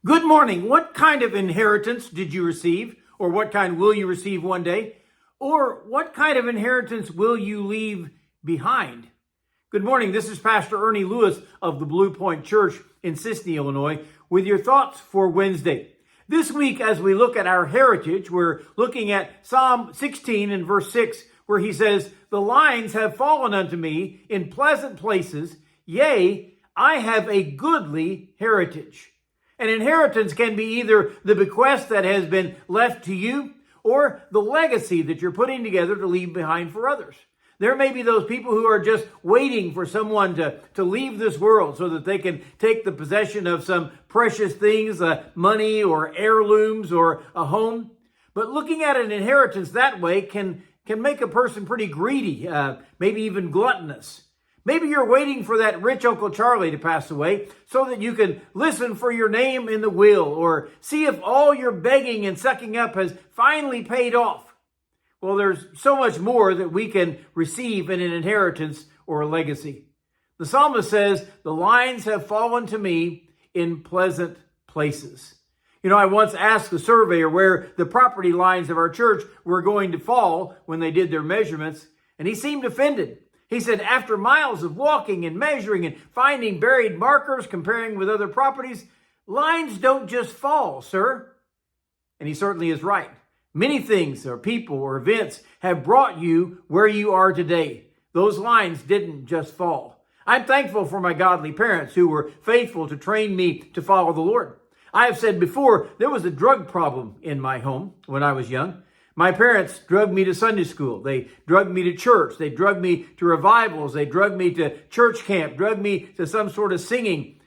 Good morning. What kind of inheritance did you receive? Or what kind will you receive one day? Or what kind of inheritance will you leave behind? Good morning. This is Pastor Ernie Lewis of the Blue Point Church in Sisney, Illinois, with your thoughts for Wednesday. This week, as we look at our heritage, we're looking at Psalm 16 and verse 6, where he says, "The lines have fallen unto me in pleasant places. Yea, I have a goodly heritage." An inheritance can be either the bequest that has been left to you or the legacy that you're putting together to leave behind for others. There may be those people who are just waiting for someone to leave this world so that they can take the possession of some precious things, money or heirlooms or a home. But looking at an inheritance that way can make a person pretty greedy, maybe even gluttonous. Maybe you're waiting for that rich Uncle Charlie to pass away so that you can listen for your name in the will or see if all your begging and sucking up has finally paid off. Well, there's so much more that we can receive in an inheritance or a legacy. The psalmist says, "The lines have fallen to me in pleasant places." I once asked the surveyor where the property lines of our church were going to fall when they did their measurements, and he seemed offended. He said, after miles of walking and measuring and finding buried markers, comparing with other properties, lines don't just fall, sir. And he certainly is right. Many things or people or events have brought you where you are today. Those lines didn't just fall. I'm thankful for my godly parents who were faithful to train me to follow the Lord. I have said before, there was a drug problem in my home when I was young. My parents drugged me to Sunday school. They drugged me to church. They drugged me to revivals. They drugged me to church camp, drugged me to some sort of singing.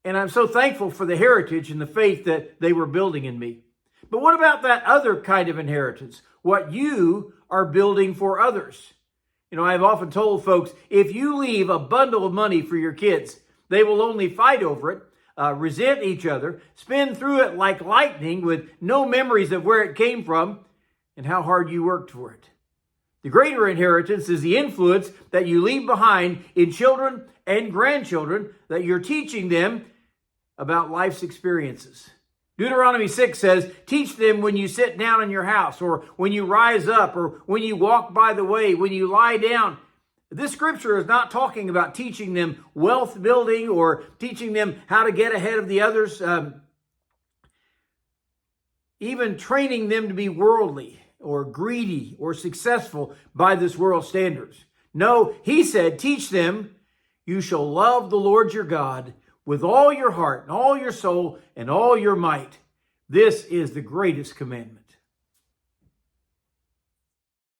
And I'm so thankful for the heritage and the faith that they were building in me. But what about that other kind of inheritance? What you are building for others? I've often told folks, if you leave a bundle of money for your kids, they will only fight over it, resent each other, spin through it like lightning with no memories of where it came from and how hard you worked for it. The greater inheritance is the influence that you leave behind in children and grandchildren, that you're teaching them about life's experiences. Deuteronomy 6 says, "Teach them when you sit down in your house, or when you rise up, or when you walk by the way, when you lie down." This scripture is not talking about teaching them wealth building or teaching them how to get ahead of the others, even training them to be worldly or greedy or successful by this world's standards. No, he said, teach them, "You shall love the Lord your God with all your heart and all your soul and all your might." This is the greatest commandment.